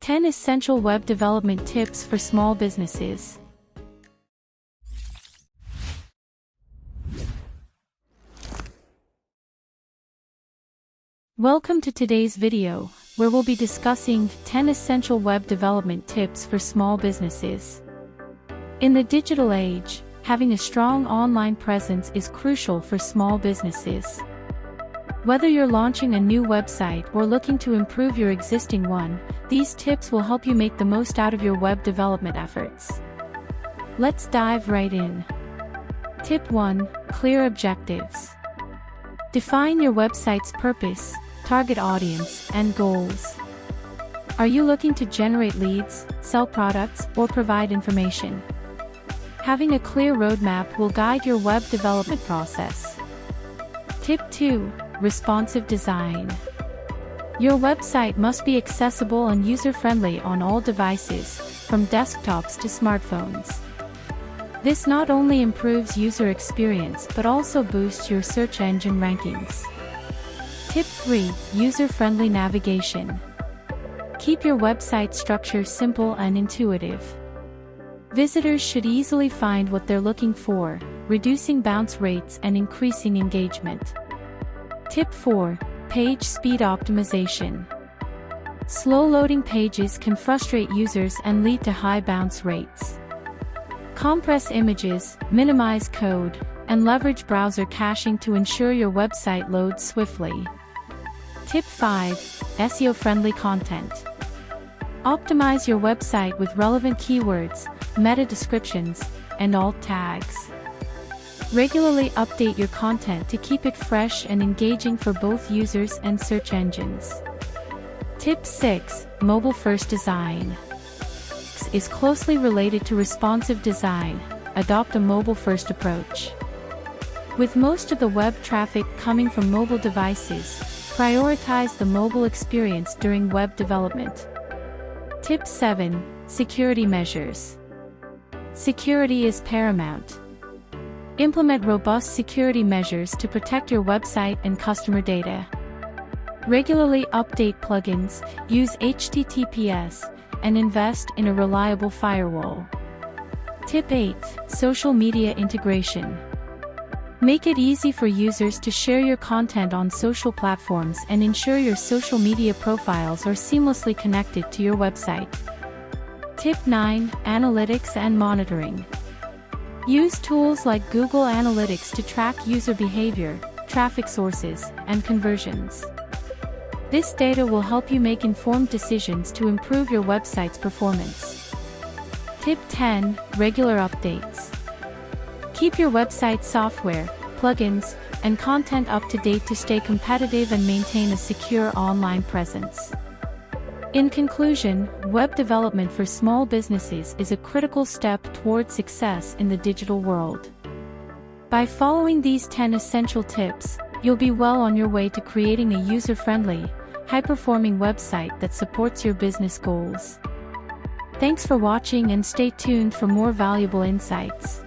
10 Essential Web Development Tips for Small Businesses. Welcome to today's video, where we'll be discussing 10 essential web development tips for small businesses. In the digital age, having a strong online presence is crucial for small businesses. Whether you're launching a new website or looking to improve your existing one, these tips will help you make the most out of your web development efforts. Let's dive right in. Tip 1. Clear objectives. Define your website's purpose, target audience, and goals. Are you looking to generate leads, sell products, or provide information? Having a clear roadmap will guide your web development process. Tip 2. Responsive design. Your website must be accessible and user-friendly on all devices, from desktops to smartphones. This not only improves user experience but also boosts your search engine rankings. Tip 3. User-friendly navigation. Keep your website structure simple and intuitive. Visitors should easily find what they're looking for, reducing bounce rates and increasing engagement. Tip 4. Page speed optimization. Slow-loading pages can frustrate users and lead to high bounce rates. Compress images, minimize code, and leverage browser caching to ensure your website loads swiftly. Tip 5. SEO-friendly content. Optimize your website with relevant keywords, meta descriptions, and alt tags. Regularly update your content to keep it fresh and engaging for both users and search engines. Tip 6. Mobile-first design. Is closely related to responsive design. Adopt a mobile-first approach. With most of the web traffic coming from mobile devices, prioritize the mobile experience during web development. Tip 7. Security measures. Security is paramount. Implement robust security measures to protect your website and customer data. Regularly update plugins, use HTTPS, and invest in a reliable firewall. Tip 8. Social media integration. Make it easy for users to share your content on social platforms and ensure your social media profiles are seamlessly connected to your website. Tip 9. Analytics and monitoring. Use tools like Google Analytics to track user behavior, traffic sources, and conversions. This data will help you make informed decisions to improve your website's performance. Tip 10. Regular updates. Keep your website software, plugins, and content up to date to stay competitive and maintain a secure online presence. In conclusion, web development for small businesses is a critical step toward success in the digital world. By following these 10 essential tips, you'll be well on your way to creating a user-friendly, high-performing website that supports your business goals. Thanks for watching and stay tuned for more valuable insights.